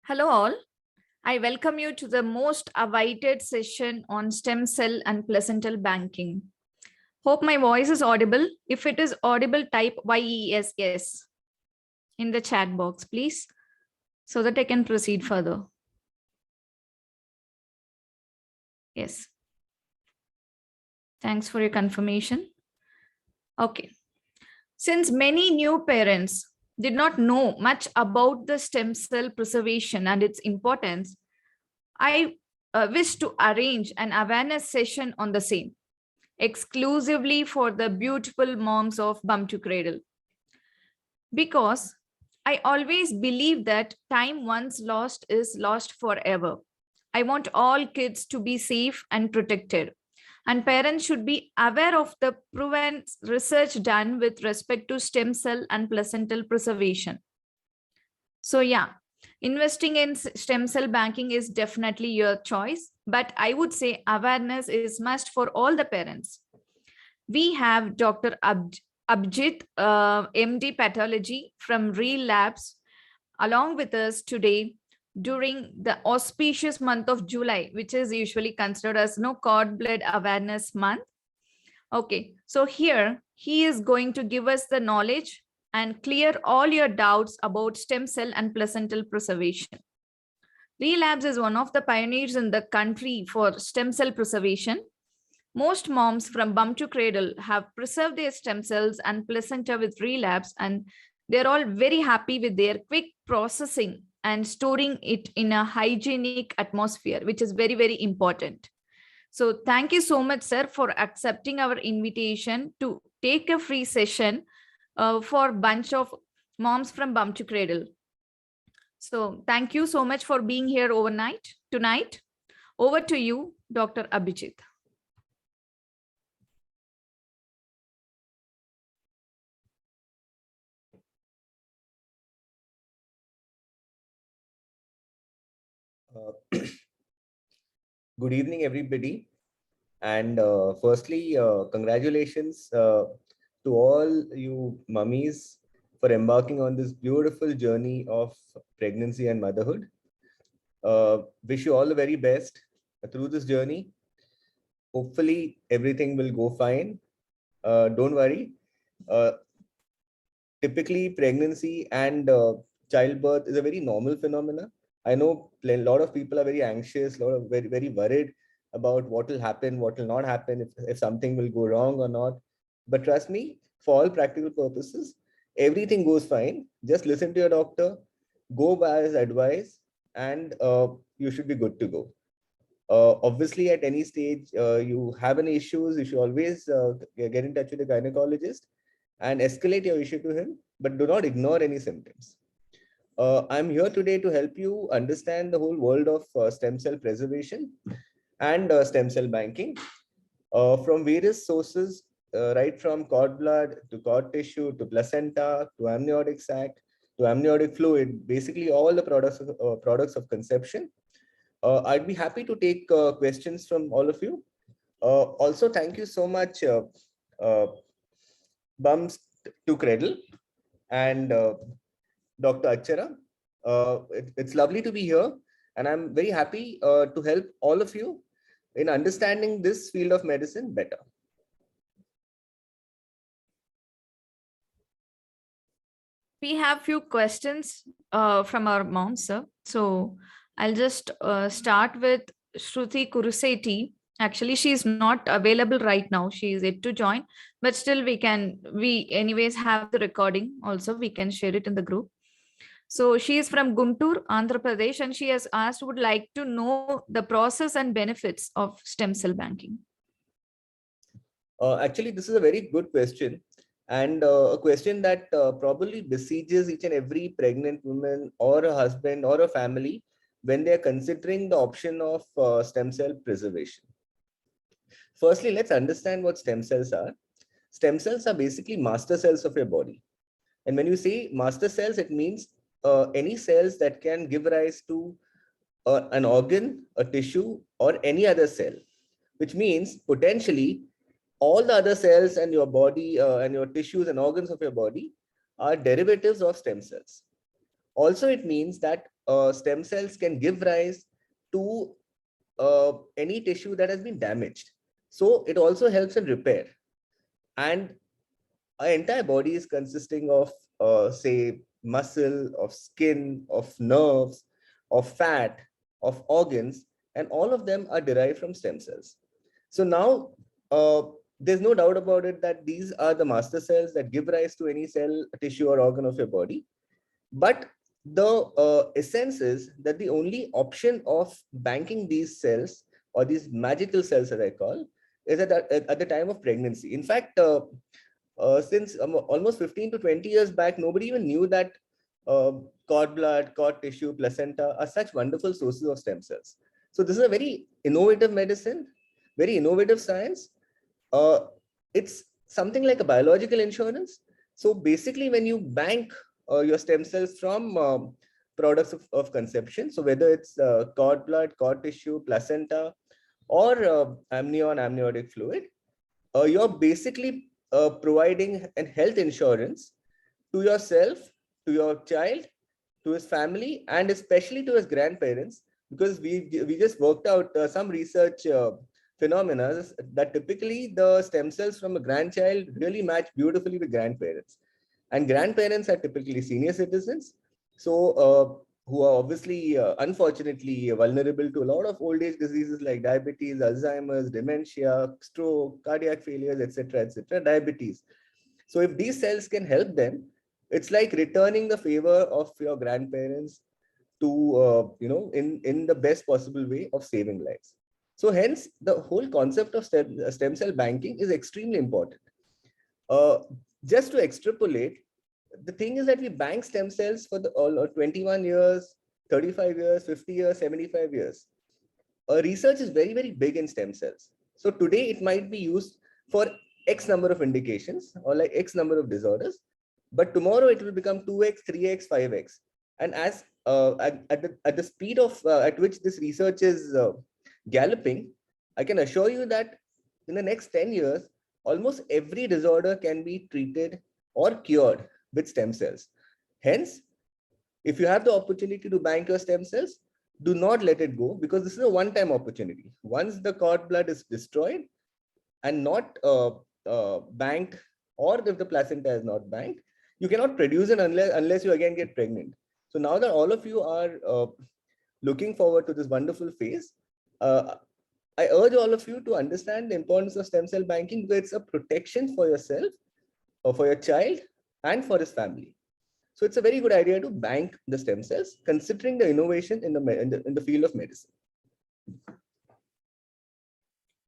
Hello all. I welcome you to the most awaited session on stem cell and placental banking. Hope my voice is audible. If it is audible, type YES in the chat box, please, so that I can proceed further. Yes. Thanks for your confirmation. Okay. Since many new parents did not know much about the stem cell preservation and its importance, I wish to arrange an awareness session on the same, exclusively for the beautiful moms of Bum to Cradle. Because I always believe that time once lost is lost forever. I want all kids to be safe and protected. And parents should be aware of the proven research done with respect to stem cell and placental preservation. So, yeah, investing in stem cell banking is definitely your choice, but I would say awareness is must for all the parents. We have Dr. Abhijit MD Pathology from ReeLabs along with us today during the auspicious month of July, which is usually considered as cord blood awareness month. Okay, so here he is going to give us the knowledge and clear all your doubts about stem cell and placental preservation. ReeLabs is one of the pioneers in the country for stem cell preservation. Most moms from Bum to Cradle have preserved their stem cells and placenta with ReeLabs, and they're all very happy with their quick processing and storing it in a hygienic atmosphere, which is very, very important. So thank you so much, sir, for accepting our invitation to take a free session for a bunch of moms from Bum to Cradle. So thank you so much for being here tonight. Over to you, Dr. Abhijit. Good evening, everybody. And firstly, congratulations to all you mummies for embarking on this beautiful journey of pregnancy and motherhood. Wish you all the very best through this journey. Hopefully, everything will go fine. Don't worry. Typically, pregnancy and childbirth is a very normal phenomena. I know a lot of people are very anxious, a lot of very, very worried about what will happen, what will not happen, if something will go wrong or not. But trust me, for all practical purposes, everything goes fine. Just listen to your doctor, go by his advice, and you should be good to go. Obviously, at any stage you have any issues, you should always get in touch with the gynecologist and escalate your issue to him, but do not ignore any symptoms. I'm here today to help you understand the whole world of stem cell preservation and stem cell banking from various sources, right from cord blood to cord tissue to placenta to amniotic sac to amniotic fluid, basically all the products of conception. I'd be happy to take questions from all of you. Also, thank you so much, Bums to Cradle and Dr. Achara. It's lovely to be here, and I'm very happy to help all of you in understanding this field of medicine better. We have few questions from our mom, sir. So I'll just start with Shruti Kuruseti. Actually, she's not available right now. She is yet to join, but still we anyways have the recording also. We can share it in the group. So she is from Guntur, Andhra Pradesh, and she has asked, would like to know the process and benefits of stem cell banking. Actually, this is a very good question, and a question that probably besieges each and every pregnant woman or a husband or a family when they are considering the option of stem cell preservation. Firstly, let's understand what stem cells are. Stem cells are basically master cells of your body. And when you say master cells, it means any cells that can give rise to an organ, a tissue, or any other cell, which means potentially all the other cells and your body and your tissues and organs of your body are derivatives of stem cells. Also, it means that stem cells can give rise to any tissue that has been damaged. So it also helps in repair. And our entire body is consisting of, say, muscle, of skin, of nerves, of fat, of organs, and all of them are derived from stem cells. So now there's no doubt about it that these are the master cells that give rise to any cell, tissue, or organ of your body. But the essence is that the only option of banking these cells, or these magical cells that I call, is at the time of pregnancy. In fact, since almost 15 to 20 years back, nobody even knew that cord blood, cord tissue, placenta are such wonderful sources of stem cells. So this is a very innovative medicine, very innovative science. It's something like a biological insurance. So basically, when you bank your stem cells from products of conception, so whether it's cord blood, cord tissue, placenta, or amnion, amniotic fluid, you're basically providing a health insurance to yourself, to your child, to his family, and especially to his grandparents, because we just worked out some research phenomena that typically the stem cells from a grandchild really match beautifully with grandparents. And grandparents are typically senior citizens, so who are obviously, unfortunately, vulnerable to a lot of old age diseases like diabetes, Alzheimer's, dementia, stroke, cardiac failures, etc., etc., diabetes. So if these cells can help them, it's like returning the favor of your grandparents to, in the best possible way of saving lives. So hence, the whole concept of stem cell banking is extremely important. Uh, just to extrapolate, the thing is that we bank stem cells for the all 21 years, 35 years, 50 years, 75 years. Research is very, very big in stem cells. So today it might be used for X number of indications or like X number of disorders, but tomorrow it will become 2x, 3x, 5x. And as at the speed of at which this research is galloping, I can assure you that in the next 10 years, almost every disorder can be treated or cured with stem cells. Hence, if you have the opportunity to bank your stem cells, do not let it go, because this is a one-time opportunity. Once the cord blood is destroyed and not banked, or if the placenta is not banked, you cannot produce it unless you again get pregnant. So now that all of you are looking forward to this wonderful phase, I urge all of you to understand the importance of stem cell banking, because it's a protection for yourself, or for your child, and for his family. So it's a very good idea to bank the stem cells, considering the innovation in the field of medicine.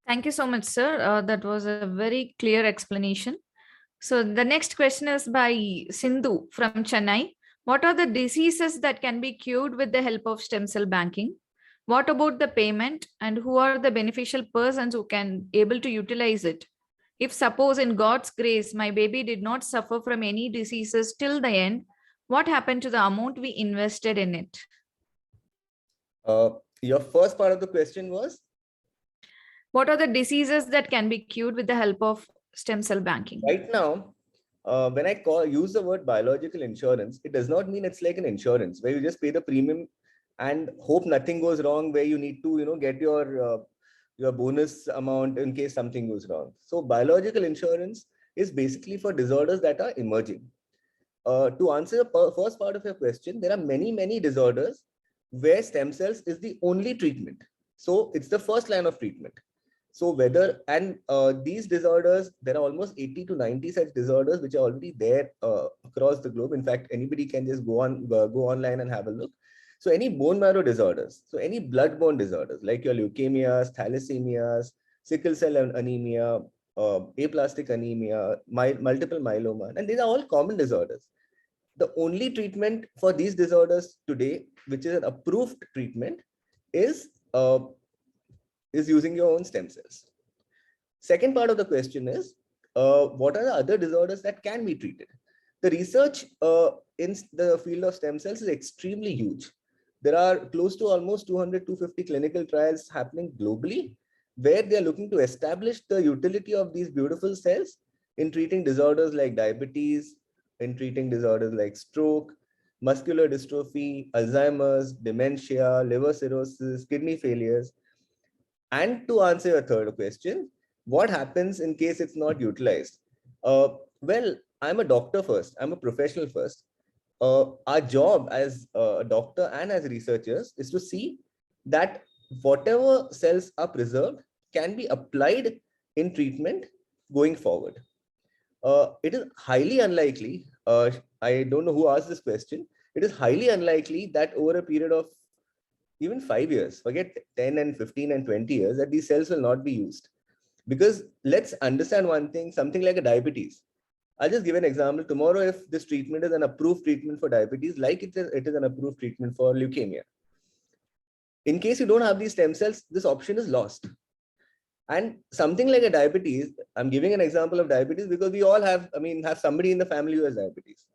Thank you so much, sir. That was a very clear explanation. So the next question is by Sindhu from Chennai. What are the diseases that can be cured with the help of stem cell banking? What about the payment, and who are the beneficial persons who can able to utilize it? If suppose in God's grace, my baby did not suffer from any diseases till the end, what happened to the amount we invested in it? Your first part of the question was? What are the diseases that can be cured with the help of stem cell banking? Right now, when I use the word biological insurance, it does not mean it's like an insurance where you just pay the premium and hope nothing goes wrong, where you need to, get your bonus amount in case something goes wrong. So biological insurance is basically for disorders that are emerging. To answer the first part of your question, there are many, many disorders where stem cells is the only treatment. So it's the first line of treatment. So these disorders, there are almost 80 to 90 such disorders which are already there across the globe. In fact, anybody can just go online and have a look. So any bone marrow disorders, so any blood-borne disorders like your leukemias, thalassemias, sickle cell anemia, aplastic anemia, multiple myeloma, and these are all common disorders. The only treatment for these disorders today, which is an approved treatment, is using your own stem cells. Second part of the question is, what are the other disorders that can be treated? The research in the field of stem cells is extremely huge. There are close to almost 200, 250 clinical trials happening globally, where they are looking to establish the utility of these beautiful cells in treating disorders like diabetes, in treating disorders like stroke, muscular dystrophy, Alzheimer's, dementia, liver cirrhosis, kidney failures. And to answer your third question, what happens in case it's not utilized? Well, I'm a doctor first. I'm a professional first. Our job as a doctor and as researchers is to see that whatever cells are preserved can be applied in treatment going forward. It is highly unlikely, I don't know who asked this question, it is highly unlikely that over a period of even 5 years, forget 10 and 15 and 20 years, that these cells will not be used. Because let's understand one thing, something like a diabetes. I'll just give an example. Tomorrow, if this treatment is an approved treatment for diabetes, like it is an approved treatment for leukemia. In case you don't have these stem cells, this option is lost. And something like a diabetes, I'm giving an example of diabetes because we all have somebody in the family who has diabetes.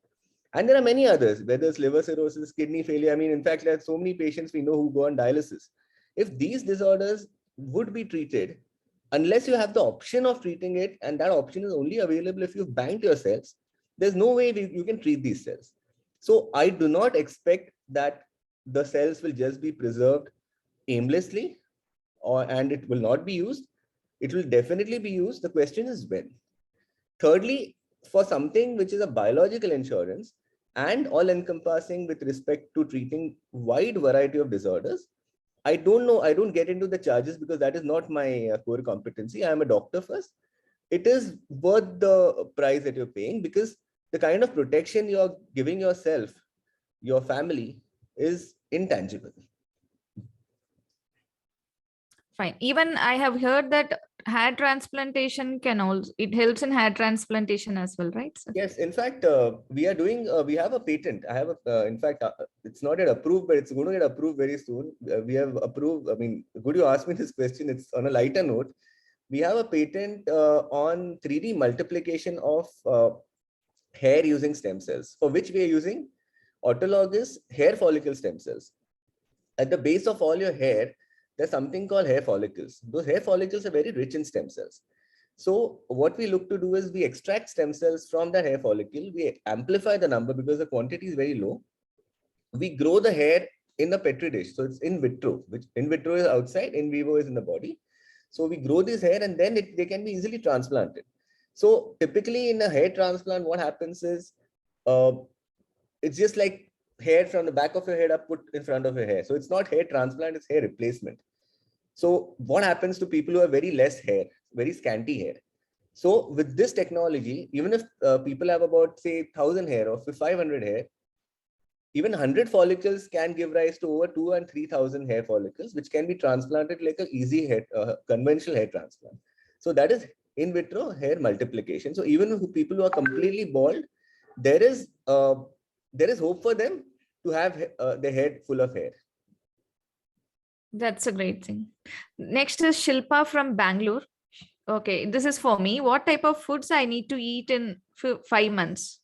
And there are many others, whether it's liver cirrhosis, kidney failure. In fact, there are so many patients we know who go on dialysis. If these disorders would be treated, unless you have the option of treating it, and that option is only available if you've banked your cells, there's no way you can treat these cells. So I do not expect that the cells will just be preserved aimlessly and it will not be used. It will definitely be used. The question is when. Thirdly, for something which is a biological insurance and all encompassing with respect to treating wide variety of disorders, I don't know. I don't get into the charges because that is not my core competency. I am a doctor first. It is worth the price that you're paying because the kind of protection you're giving yourself, your family, is intangible. Fine. Even I have heard that hair transplantation can also, it helps in hair transplantation as well, right? Sir? Yes, in fact, we are doing, we have a patent. I have a, in fact, it's not yet approved, but it's going to get approved very soon. We have approved, good you asked me this question. It's on a lighter note. We have a patent on 3D multiplication of hair using stem cells, for which we are using autologous hair follicle stem cells. At the base of all your hair, there's something called hair follicles. Those hair follicles are very rich in stem cells. So what we look to do is we extract stem cells from the hair follicle. We amplify the number because the quantity is very low. We grow the hair in a petri dish. So it's in vitro, which in vitro is outside, in vivo is in the body. So we grow this hair and then they can be easily transplanted. So typically in a hair transplant, what happens is it's just like hair from the back of your head are put in front of your hair. So it's not hair transplant, it's hair replacement. So what happens to people who have very less hair, very scanty hair? So with this technology, even if people have about say 1,000 hair or 500 hair, even 100 follicles can give rise to over 2 and 3,000 hair follicles, which can be transplanted like an easy hair, conventional hair transplant. So that is in vitro hair multiplication. So even people who are completely bald, there is hope for them to have their head full of hair. That's a great thing. Next is Shilpa from Bangalore. Okay, this is for me. What type of foods I need to eat in 5 months?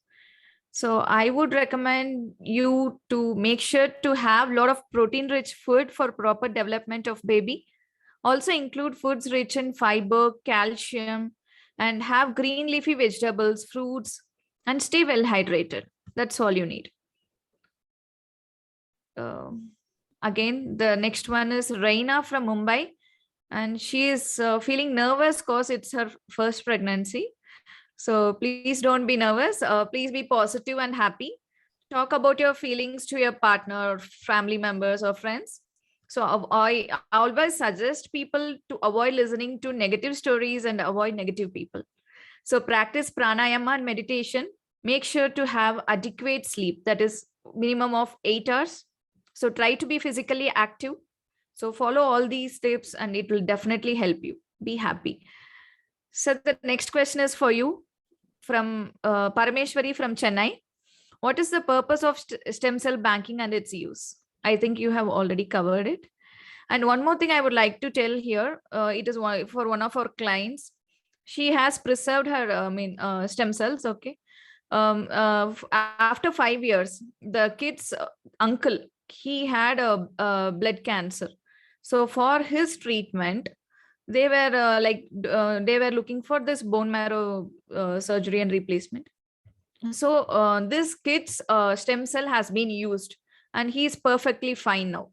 So I would recommend you to make sure to have a lot of protein-rich food for proper development of baby. Also include foods rich in fiber, calcium, and have green leafy vegetables, fruits, and stay well hydrated. That's all you need. Again, the next one is Raina from Mumbai, and she is feeling nervous because it's her first pregnancy. So please don't be nervous. Please be positive and happy. Talk about your feelings to your partner, or family members, or friends. So I always suggest people to avoid listening to negative stories and avoid negative people. So practice pranayama and meditation. Make sure to have adequate sleep, that is minimum of 8 hours. So try to be physically active. So follow all these steps and it will definitely help you. Be happy. So the next question is for you from Parameshwari from Chennai. What is the purpose of stem cell banking and its use? I think you have already covered it. And one more thing I would like to tell here, it is for one of our clients. She has preserved her stem cells. Okay. After 5 years, the kid's uncle, he had a blood cancer. So for his treatment, they were they were looking for this bone marrow surgery and replacement. So this kid's stem cell has been used and he's perfectly fine now.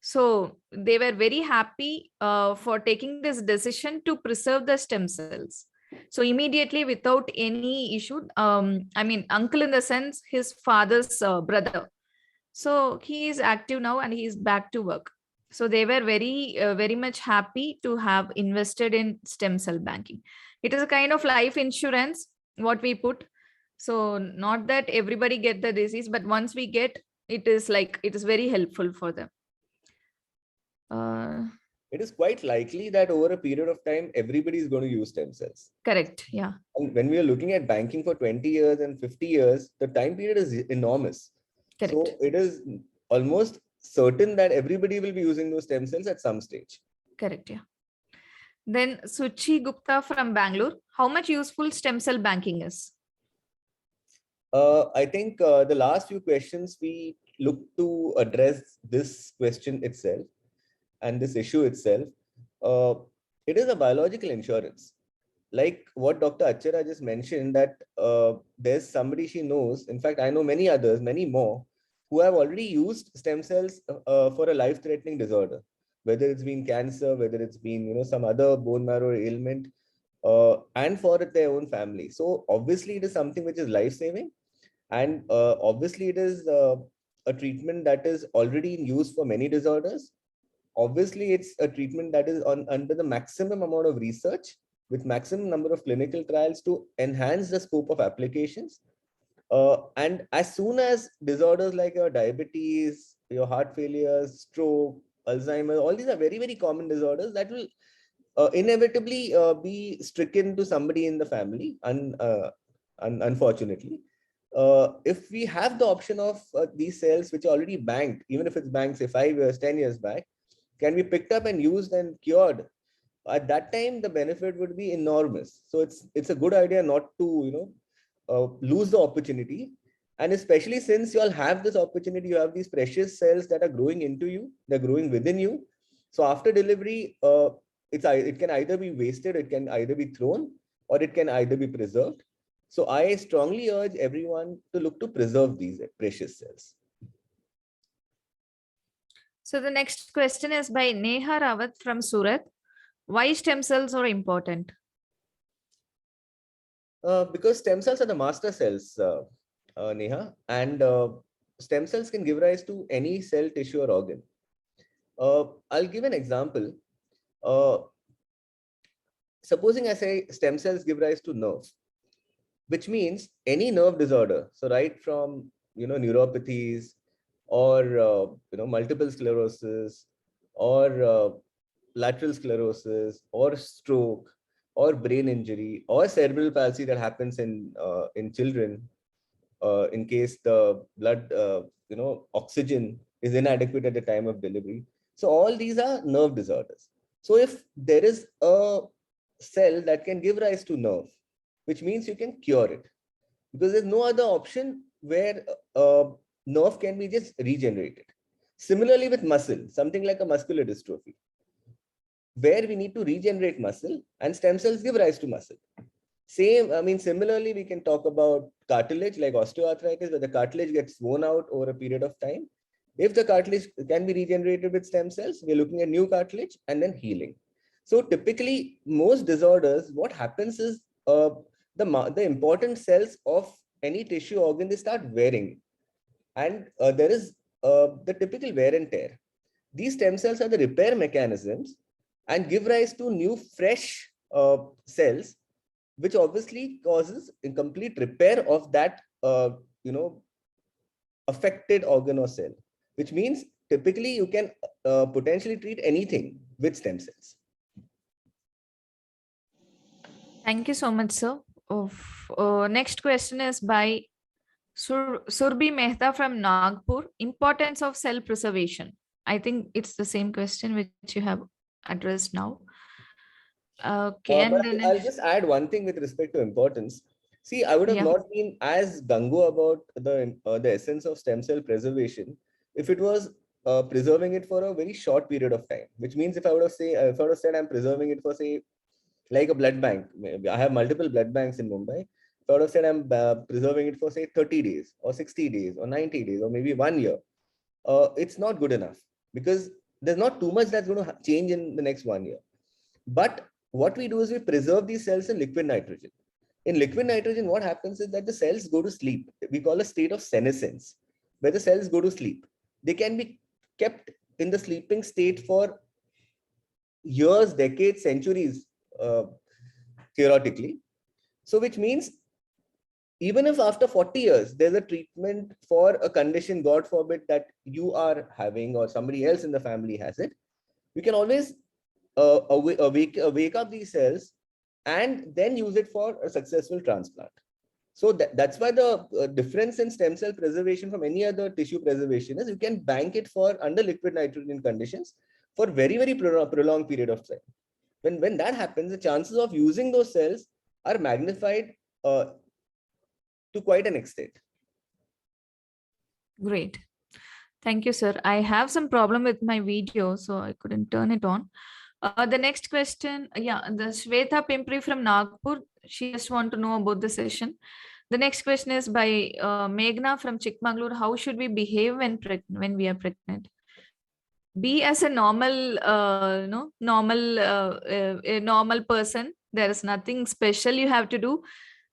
So they were very happy for taking this decision to preserve the stem cells. So immediately, without any issue, I mean, uncle in the sense, his father's brother. So he is active now and he is back to work. So they were very much happy to have invested in stem cell banking. It is a kind of life insurance, what we put. So not that everybody get the disease, but once we get, it is like, it is very helpful for them. It is quite likely that over a period of time, everybody is going to use stem cells. Correct. Yeah. And when we are looking at banking for 20 years and 50 years, the time period is enormous. Correct. So it is almost certain that everybody will be using those stem cells at some stage. Correct. Yeah. Then Suchi Gupta from Bangalore. How much useful stem cell banking is? I think the last few questions we look to address this question itself and this issue itself. It is a biological insurance. Like what Dr. Achara just mentioned, that there's somebody she knows. In fact, I know many others, many more, who have already used stem cells for a life-threatening disorder, whether it's been cancer, whether it's been some other bone marrow ailment, and for their own family. So obviously, it is something which is life-saving, and obviously, it is a treatment that is already in use for many disorders. Obviously, it's a treatment that is under the maximum amount of research with maximum number of clinical trials to enhance the scope of applications. And as soon as disorders like your diabetes, your heart failure, stroke, Alzheimer's, all these are very, very common disorders that will inevitably be stricken to somebody in the family, unfortunately. If we have the option of these cells which are already banked, even if it's banked, say 5 years, 10 years back, can be picked up and used and cured, at that time the benefit would be enormous. So it's a good idea not to lose the opportunity, and especially since you all have this opportunity, you have these precious cells that are growing into you, they're growing within you. So after delivery, it can either be wasted, it can either be thrown, or it can either be preserved. So I strongly urge everyone to look to preserve these precious cells. So the next question is by Neha Rawat from Surat. Why stem cells are important? Because stem cells are the master cells, Neha, and stem cells can give rise to any cell, tissue, or organ. I'll give an example. Supposing I say stem cells give rise to nerve, which means any nerve disorder. So right from neuropathies, or multiple sclerosis, or lateral sclerosis, or stroke, or brain injury, or cerebral palsy that happens in children, in case the blood oxygen is inadequate at the time of delivery. So all these are nerve disorders. So if there is a cell that can give rise to nerve, which means you can cure it, because there's no other option where nerve can be just regenerated. Similarly with muscle, something like a muscular dystrophy, where we need to regenerate muscle, and stem cells give rise to muscle. Similarly, we can talk about cartilage, like osteoarthritis, where the cartilage gets worn out over a period of time. If the cartilage can be regenerated with stem cells, we're looking at new cartilage and then healing. So typically, most disorders, what happens is the important cells of any tissue organ, they start wearing. And there is the typical wear and tear. These stem cells are the repair mechanisms and give rise to new, fresh cells, which obviously causes incomplete repair of that affected organ or cell, which means typically you can potentially treat anything with stem cells. Thank you so much, sir. Next question is by Surbhi Mehta from Nagpur. Importance of cell preservation. I think it's the same question which you have addressed now. Okay, and then I'll just add one thing with respect to importance. See, I would have not been as gungo about the essence of stem cell preservation if it was preserving it for a very short period of time. Which means if I would have said I'm preserving it for, say, like a blood bank. I have multiple blood banks in Mumbai. If sort of said, I'm preserving it for say 30 days or 60 days or 90 days or maybe 1 year, it's not good enough, because there's not too much that's going to change in the next 1 year. But what we do is we preserve these cells in liquid nitrogen. In liquid nitrogen, what happens is that the cells go to sleep. We call a state of senescence, where the cells go to sleep. They can be kept in the sleeping state for years, decades, centuries, theoretically. So which means even if after 40 years, there's a treatment for a condition, God forbid, that you are having or somebody else in the family has it, we can always wake up these cells and then use it for a successful transplant. So that's why the difference in stem cell preservation from any other tissue preservation is you can bank it for under liquid nitrogen conditions for very, very prolonged period of time. When that happens, the chances of using those cells are magnified to quite an extent. Great. Thank you, sir. I have some problem with my video, so I couldn't turn it on. The next question, the Shweta Pimpri from Nagpur, she just want to know about the session. The next question is by Meghna from Chikmagalur. How should we behave when we are pregnant? Be as a normal, a normal person. There is nothing special you have to do.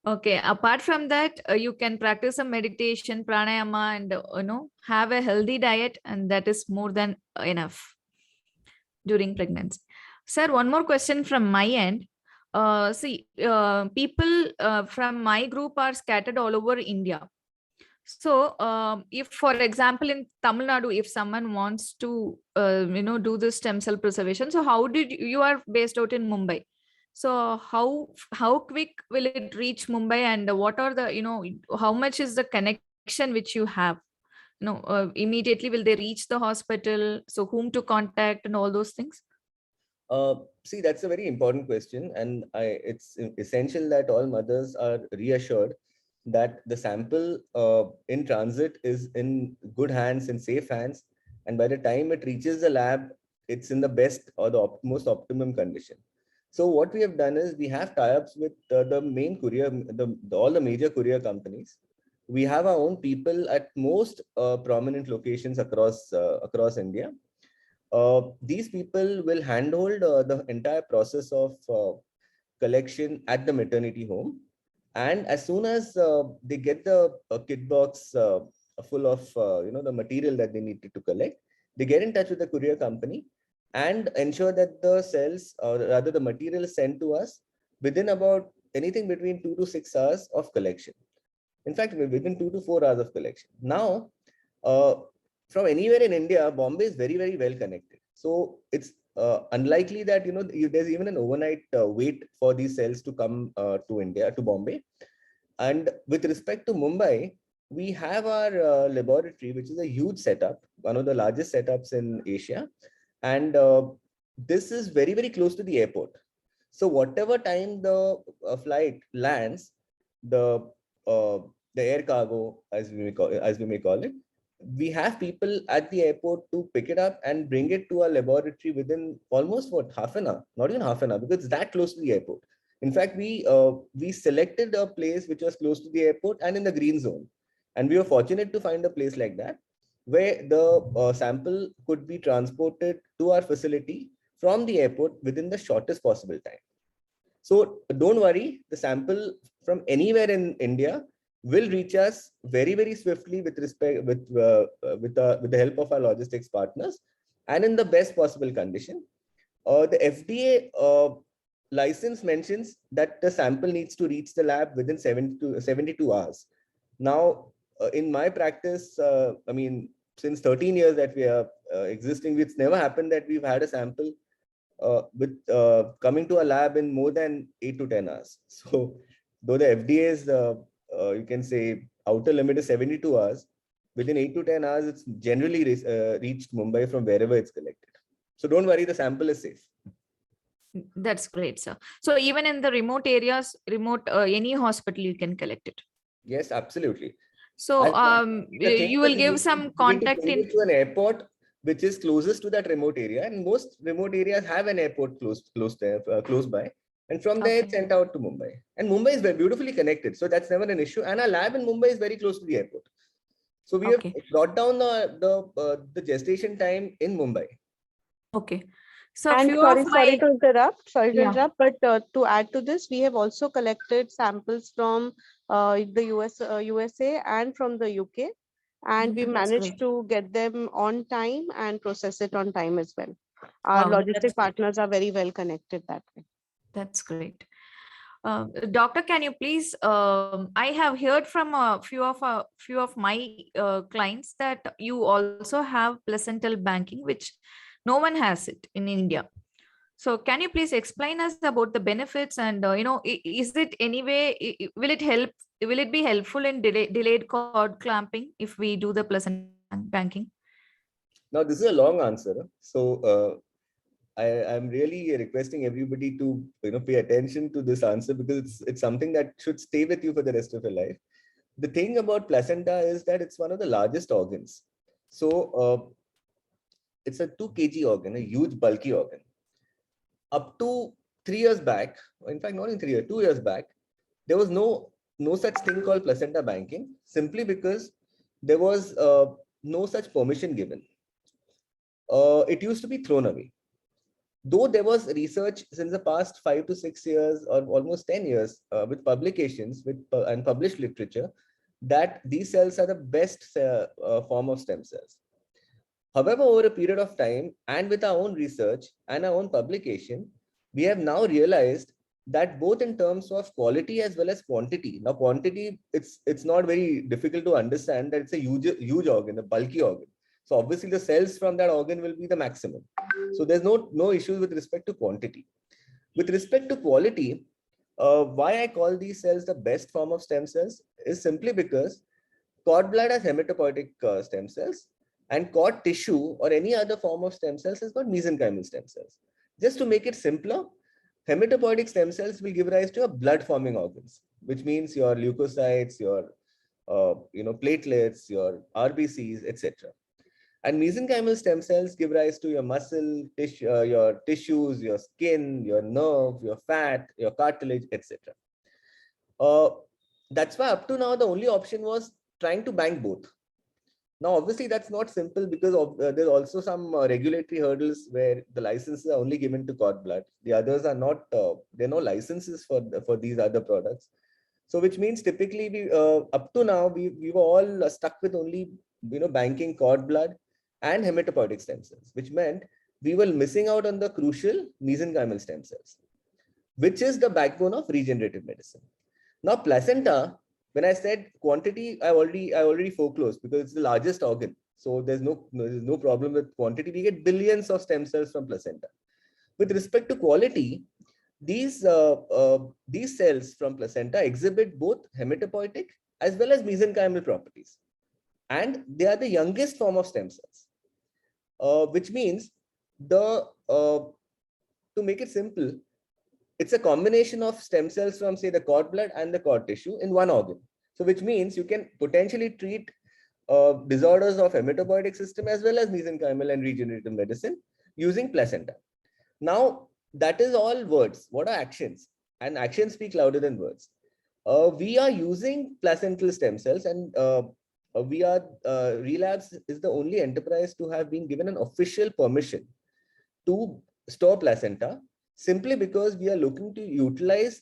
Okay. Apart from that, you can practice some meditation, pranayama, and have a healthy diet, and that is more than enough during pregnancy. Sir, one more question from my end. People from my group are scattered all over India. So, if, for example, in Tamil Nadu, if someone wants to, do the stem cell preservation, so how did you are based out in Mumbai? So, how quick will it reach Mumbai, and what are the, how much is the connection which you have? Immediately will they reach the hospital? So, whom to contact and all those things? See, that's a very important question, and it's essential that all mothers are reassured that the sample in transit is in good hands, in safe hands, and by the time it reaches the lab, it's in the best or the most optimum condition. So what we have done is we have tie-ups with the main courier, all the major courier companies. We have our own people at most prominent locations across India. These people will handhold the entire process of collection at the maternity home. And as soon as they get the kit box full of the material that they needed to collect, they get in touch with the courier company and ensure that the cells, or rather the material, is sent to us within about anything between 2 to 6 hours of collection. In fact, within 2 to 4 hours of collection. Now, from anywhere in India, Bombay is very, very well connected. So it's unlikely that there's even an overnight wait for these cells to come to India, to Bombay. And with respect to Mumbai, we have our laboratory, which is a huge setup, one of the largest setups in Asia. And this is very, very close to the airport. So whatever time the flight lands, the air cargo, as we may call it, we have people at the airport to pick it up and bring it to our laboratory within almost half an hour, not even half an hour, because it's that close to the airport. In fact, we selected a place which was close to the airport and in the green zone. And we were fortunate to find a place like that, where the sample could be transported to our facility from the airport within the shortest possible time. So don't worry, the sample from anywhere in India will reach us very, very swiftly with the help of our logistics partners and in the best possible condition. The FDA license mentions that the sample needs to reach the lab within 72 hours. Now, in my practice, since 13 years that we are existing, it's never happened that we've had a sample coming to a lab in more than 8 to 10 hours. So though the FDA's you can say outer limit is 72 hours, within 8 to 10 hours, it's generally reached Mumbai from wherever it's collected. So don't worry, the sample is safe. That's great, sir. So even in the remote areas, any hospital, you can collect it. Yes, absolutely. So you will give some contact to an airport which is closest to that remote area, and most remote areas have an airport close by. And from there, it's Okay. sent out to Mumbai. And Mumbai is very beautifully connected. So that's never an issue. And our lab in Mumbai is very close to the airport. So we have Okay. brought down the gestation time in Mumbai. Okay. So And few of sorry my, to interrupt. Sorry to yeah. interrupt. But to add to this, we have also collected samples from the USA and from the UK, and we That's managed great. to get them on time and process it on time as well. Our Wow, that's logistic great. partners are very well connected that way. That's great. Doctor, can you please? I have heard from a few of my clients that you also have placental banking, which no one has it in India. So, can you please explain us about the benefits and is it anyway? Will it help? Will it be helpful in delayed cord clamping if we do the placental banking? Now, this is a long answer. So I'm really requesting everybody to pay attention to this answer, because it's something that should stay with you for the rest of your life. The thing about placenta is that it's one of the largest organs. So it's a 2 kg organ, a huge bulky organ. Up to 3 years back, in fact, not in 3 years, 2 years back, there was no such thing called placenta banking, simply because there was no such permission given. It used to be thrown away. Though there was research since the past 5 to 6 years or almost 10 years with publications and published literature that these cells are the best form of stem cells. However, over a period of time and with our own research and our own publication, we have now realized that both in terms of quality as well as quantity. Now, quantity, it's not very difficult to understand that it's a huge organ, a bulky organ. So obviously the cells from that organ will be the maximum. So there's no issues with respect to quantity. With respect to quality, why I call these cells the best form of stem cells is simply because cord blood has hematopoietic stem cells, and cord tissue or any other form of stem cells has got mesenchymal stem cells. Just to make it simpler, hematopoietic stem cells will give rise to your blood forming organs, which means your leukocytes, your platelets, your RBCs, etc. And mesenchymal stem cells give rise to your muscle, your tissues, your skin, your nerve, your fat, your cartilage, etc. Uh, that's why up to now the only option was trying to bank both. Now, obviously, that's not simple, because there's also some regulatory hurdles where the licenses are only given to cord blood. The others are not. There are no licenses for these other products. So, which means typically we up to now we were all stuck with only banking cord blood and hematopoietic stem cells, which meant we were missing out on the crucial mesenchymal stem cells, which is the backbone of regenerative medicine. Now, placenta, when I said quantity, I already foreclosed, because it's the largest organ. So there's no problem with quantity. We get billions of stem cells from placenta. With respect to quality, these cells from placenta exhibit both hematopoietic as well as mesenchymal properties, and they are the youngest form of stem cells, which means to make it simple, it's a combination of stem cells from, say, the cord blood and the cord tissue in one organ. So which means you can potentially treat disorders of hematopoietic system as well as mesenchymal and regenerative medicine using placenta. Now, that is all words. What are actions? And actions speak louder than words. We are using placental stem cells, and ReeLabs is the only enterprise to have been given an official permission to store placenta, simply because we are looking to utilize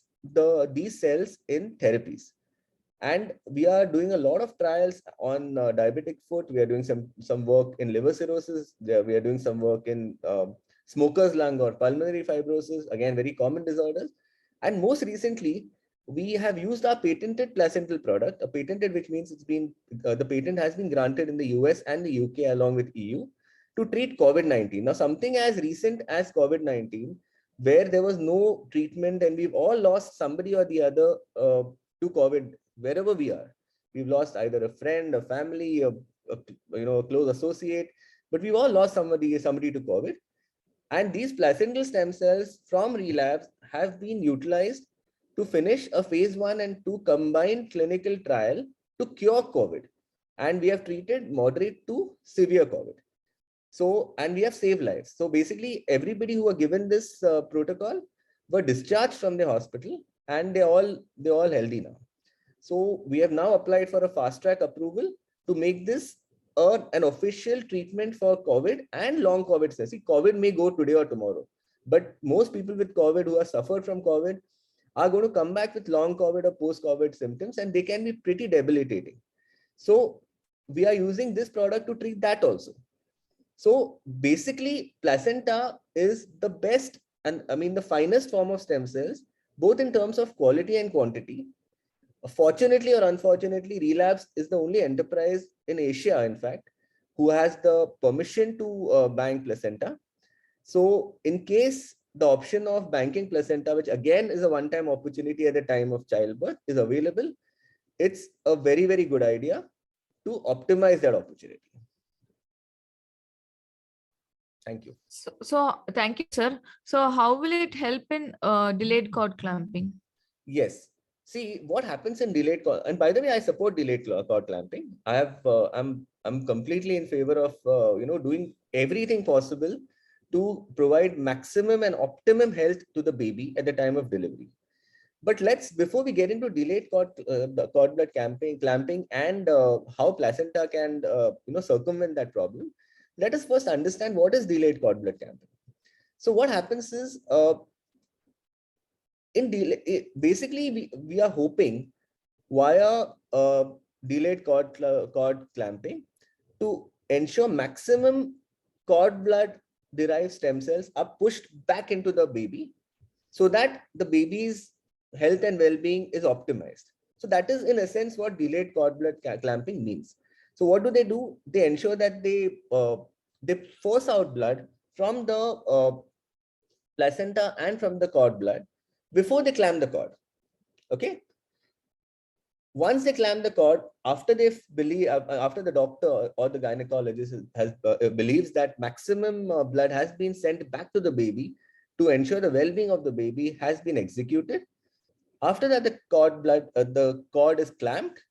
these cells in therapies. And we are doing a lot of trials on diabetic foot. We are doing some work in liver cirrhosis. We are doing some work in smoker's lung or pulmonary fibrosis, again, very common disorders. And most recently, we have used our patented placental product, a patented, which means the patent has been granted in the US and the UK along with EU, to treat COVID-19. Now, something as recent as COVID-19, where there was no treatment and we've all lost somebody or the other to COVID, wherever we are. We've lost either a friend, a family, a close associate, but we've all lost somebody to COVID. And these placental stem cells from ReeLabs have been utilized to finish a phase 1 and 2 combined clinical trial to cure COVID. And we have treated moderate to severe COVID. So, and we have saved lives. So basically, everybody who are given this protocol were discharged from the hospital, and they're all healthy now. So we have now applied for a fast track approval to make this an official treatment for COVID and long COVID. See, COVID may go today or tomorrow, but most people with COVID who have suffered from COVID are going to come back with long COVID or post-COVID symptoms, and they can be pretty debilitating. So we are using this product to treat that also. So basically, placenta is the best, and I mean the finest form of stem cells, both in terms of quality and quantity. Fortunately or unfortunately, ReeLabs is the only enterprise in Asia, in fact, who has the permission to bank placenta. So in case the option of banking placenta, which again is a one-time opportunity at the time of childbirth, is available, it's a very, very good idea to optimize that opportunity. Thank you. So thank you, sir. So how will it help in delayed cord clamping? Yes. See what happens in delayed cord, and by the way, I support delayed cord clamping. I'm completely in favor of doing everything possible to provide maximum and optimum health to the baby at the time of delivery. But before we get into delayed cord blood clamping and how placenta can circumvent that problem, let us first understand what is delayed cord blood clamping. So what happens is basically we are hoping via delayed cord clamping to ensure maximum cord blood derived stem cells are pushed back into the baby so that the baby's health and well-being is optimized. So that is in a sense what delayed cord blood clamping means. So what do? They ensure that they force out blood from the placenta and from the cord blood before they clamp the cord. Okay. Once they clamp the cord, after the doctor or the gynecologist believes that maximum blood has been sent back to the baby to ensure the well-being of the baby has been executed. After that, the cord is clamped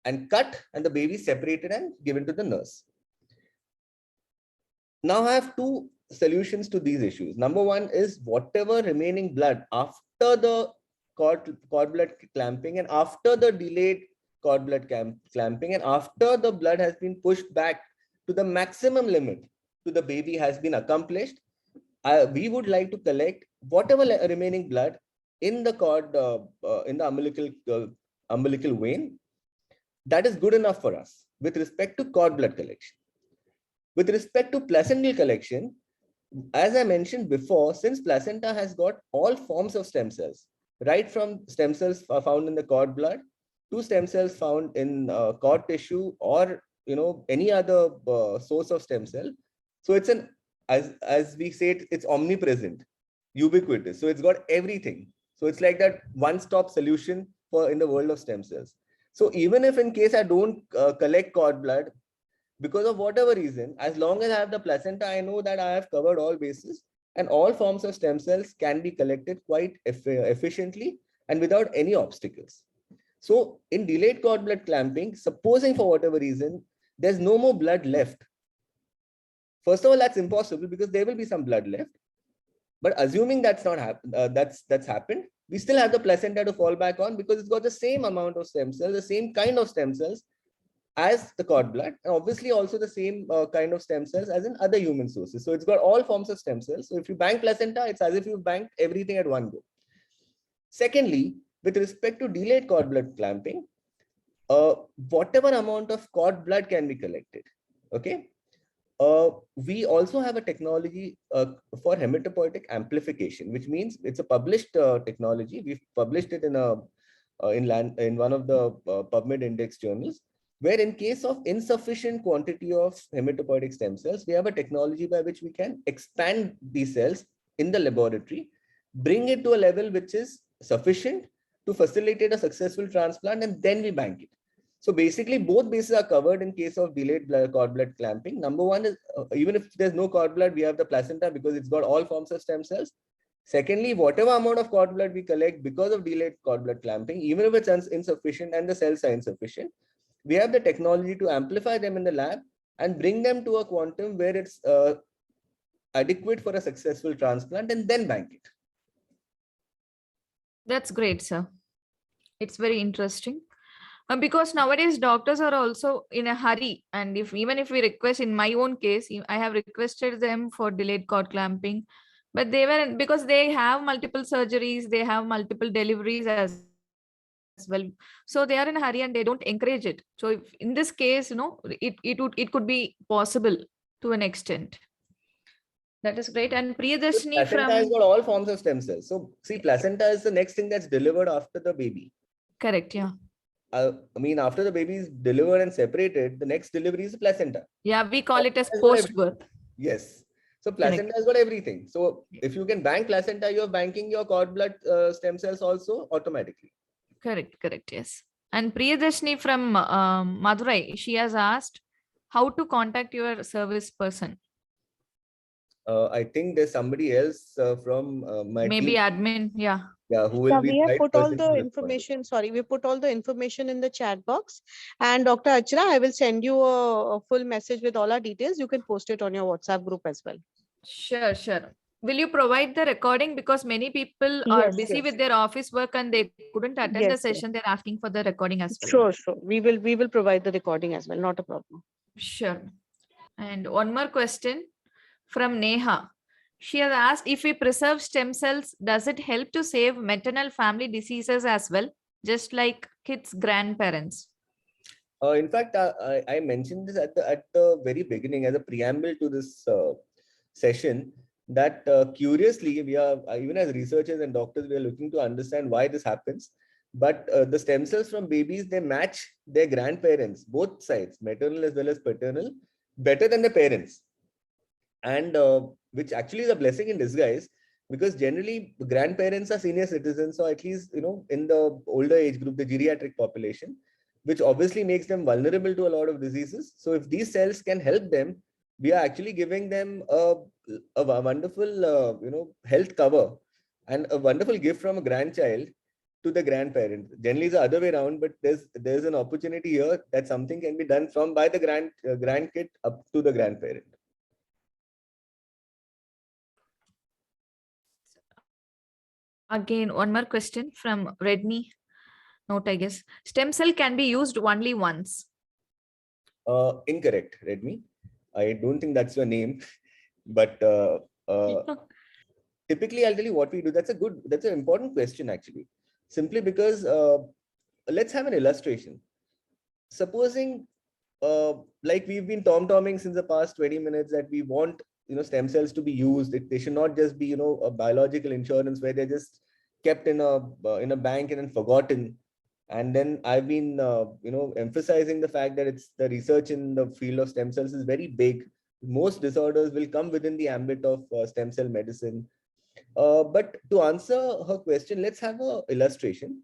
and cut, and the baby is separated and given to the nurse. Now I have two solutions to these issues. Number one is whatever remaining blood after the cord blood clamping and after the delayed cord blood clamping and after the blood has been pushed back to the maximum limit to the baby has been accomplished, we would like to collect whatever remaining blood in the cord, in the umbilical vein. That is good enough for us with respect to cord blood collection. With respect to placental collection, as I mentioned before, since placenta has got all forms of stem cells, right from stem cells found in the cord blood to stem cells found in cord tissue or any other source of stem cell. So it's as we say it's omnipresent, ubiquitous. So it's got everything. So it's like that one-stop solution in the world of stem cells. So even if in case I don't collect cord blood, because of whatever reason, as long as I have the placenta, I know that I have covered all bases and all forms of stem cells can be collected quite efficiently and without any obstacles. So in delayed cord blood clamping, supposing for whatever reason, there's no more blood left. First of all, that's impossible because there will be some blood left. But assuming that's not that's happened, we still have the placenta to fall back on because it's got the same amount of stem cells, the same kind of stem cells as the cord blood, and obviously also the same kind of stem cells as in other human sources. So it's got all forms of stem cells. So if you bank placenta, it's as if you've banked everything at one go. Secondly, with respect to delayed cord blood clamping, whatever amount of cord blood can be collected. Okay. We also have a technology for hematopoietic amplification, which means it's a published technology. We've published it in one of the PubMed index journals, where in case of insufficient quantity of hematopoietic stem cells, we have a technology by which we can expand these cells in the laboratory, bring it to a level which is sufficient to facilitate a successful transplant, and then we bank it. So basically, both bases are covered in case of delayed cord blood clamping. Number one is, even if there's no cord blood, we have the placenta because it's got all forms of stem cells. Secondly, whatever amount of cord blood we collect because of delayed cord blood clamping, even if it's insufficient and the cells are insufficient, we have the technology to amplify them in the lab and bring them to a quantum where it's adequate for a successful transplant and then bank it. That's great, sir. It's very interesting. Because nowadays doctors are also in a hurry, and if even if we request, in my own case, I have requested them for delayed cord clamping, but they were, because they have multiple surgeries, they have multiple deliveries as well, so they are in a hurry and they don't encourage it. So if, in this case, it could be possible to an extent. That is great. And The Priyadarshini placenta has from, got all forms of stem cells. So see, placenta is the next thing that's delivered after the baby. correct, yeah. I mean, after the baby is delivered and separated, the next delivery is the placenta. Yeah, we call it as Has got post everything. birth. Yes. So Correct. placenta has got everything. So if you can bank placenta, you're banking your cord blood stem cells also automatically. Correct, yes. And Priyadarshini from Madurai, she has asked how to contact your service person. I think there's somebody else from my Maybe team, admin, yeah. yeah, who will Yeah, be we the have right put all person to the respond to. information. Sorry, we put all the information in the chat box. And Dr. Achra, I will send you a full message with all our details. You can post it on your WhatsApp group as well. Sure. Will you provide the recording? Because many people are Yes, busy yes, with their office work and they couldn't attend the yes, yes. session. They're asking for the recording as well. Yeah. Sure. We will provide the recording as well. Not a problem. Sure. And one more question from Neha. She has asked, if we preserve stem cells, does it help to save maternal family diseases as well, just like kids' grandparents? In fact, I mentioned this at the very beginning as a preamble to this session, that curiously, we are, even as researchers and doctors, we are looking to understand why this happens. But the stem cells from babies, they match their grandparents, both sides, maternal as well as paternal, better than the parents. And which actually is a blessing in disguise, because generally grandparents are senior citizens, or at least, in the older age group, the geriatric population, which obviously makes them vulnerable to a lot of diseases. So if these cells can help them, we are actually giving them a wonderful health cover, and a wonderful gift from a grandchild to the grandparent. Generally it's the other way around, but there's an opportunity here that something can be done from by the grandkid up to the grandparent. Again, one more question from Redmi Note, I guess. Stem cell can be used only once. Incorrect, Redmi. I don't think that's your name, but typically I'll tell you what we do. That's an important question actually. Simply because let's have an illustration. Supposing, like we've been tom-tomming since the past 20 minutes, that we want stem cells to be used. They should not just be a biological insurance where they're just kept in a bank and then forgotten. And then I've been emphasizing the fact that it's the research in the field of stem cells is very big. Most disorders will come within the ambit of stem cell medicine. But to answer her question, let's have an illustration.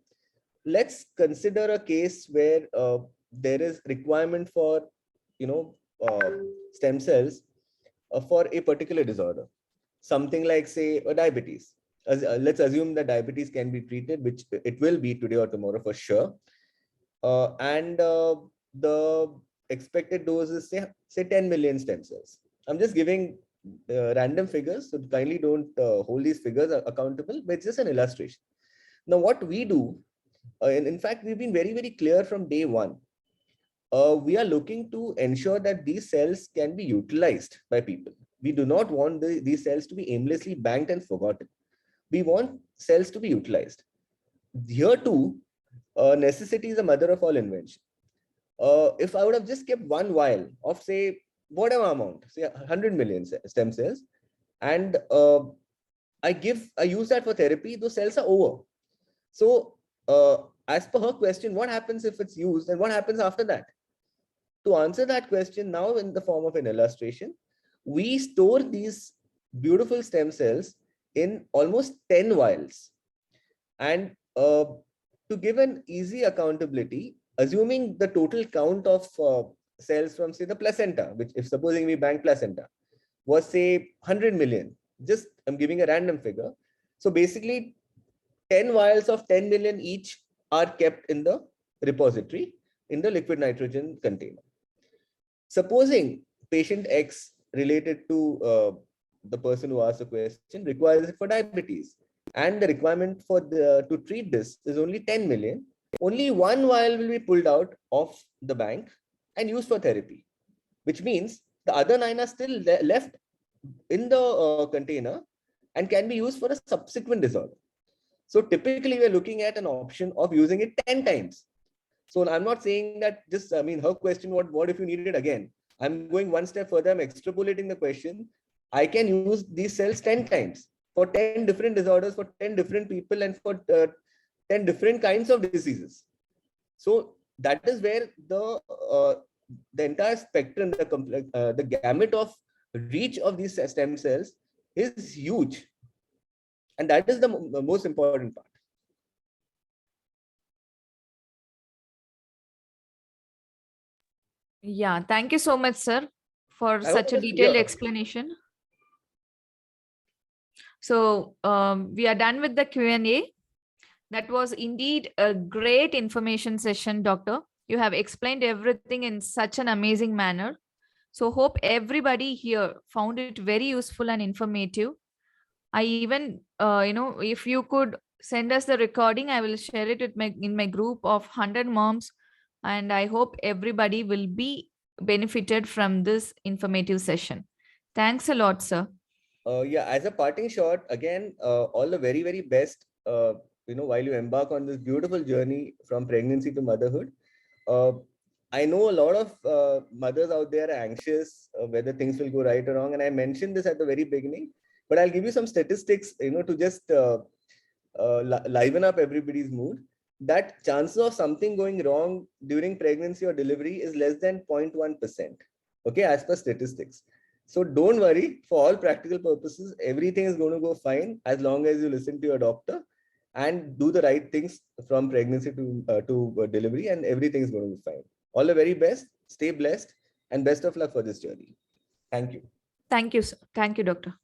Let's consider a case where there is requirement for uh, stem cells for a particular disorder, something like, say, diabetes. Let's assume that diabetes can be treated, which it will be today or tomorrow for sure. And the expected dose is say 10 million stem cells. I'm just giving random figures, so kindly don't hold these figures accountable, but it's just an illustration. Now, what we do, and in fact, we've been very, very clear from day one. We are looking to ensure that these cells can be utilized by people. We do not want these cells to be aimlessly banked and forgotten. We want cells to be utilized. Here too, necessity is the mother of all invention. If I would have just kept one vial of, say, whatever amount, say 100 million stem cells, and I use that for therapy, those cells are over. So as per her question, what happens if it's used and what happens after that? To answer that question now in the form of an illustration, we store these beautiful stem cells in almost 10 vials. And to give an easy accountability, assuming the total count of cells from, say, the placenta, which, if supposing we bank placenta, was, say, 100 million, just I'm giving a random figure. So basically 10 vials of 10 million each are kept in the repository in the liquid nitrogen container. Supposing patient X, related to the person who asked the question, requires it for diabetes, and the requirement for to treat this is only 10 million, only one vial will be pulled out of the bank and used for therapy, which means the other 9 are still left in the container and can be used for a subsequent disorder. So typically we're looking at an option of using it 10 times. So I'm not saying that just, I mean, her question, what if you need it again? I'm going one step further. I'm extrapolating the question. I can use these cells 10 times for 10 different disorders, for 10 different people, and for 10 different kinds of diseases. So that is where the entire spectrum, the gamut of reach of these stem cells is huge. And that is the most important part. Yeah, thank you so much, sir, for I such a hope detailed yeah. explanation. So we are done with the Q&A. That was indeed a great information session, Doctor. You have explained everything in such an amazing manner. So hope everybody here found it very useful and informative. I even, if you could send us the recording, I will share it with in my group of 100 moms. And I hope everybody will be benefited from this informative session. Thanks a lot, sir. Yeah, as a parting shot, again, all the very, very best, while you embark on this beautiful journey from pregnancy to motherhood. I know a lot of mothers out there are anxious whether things will go right or wrong. And I mentioned this at the very beginning, but I'll give you some statistics, to just liven up everybody's mood. That chances of something going wrong during pregnancy or delivery is less than 0.1%. Okay, as per statistics. So don't worry, for all practical purposes, everything is going to go fine as long as you listen to your doctor and do the right things from pregnancy to delivery, and everything is going to be fine. All the very best, stay blessed, and best of luck for this journey. Thank you. Thank you, sir. Thank you, Doctor.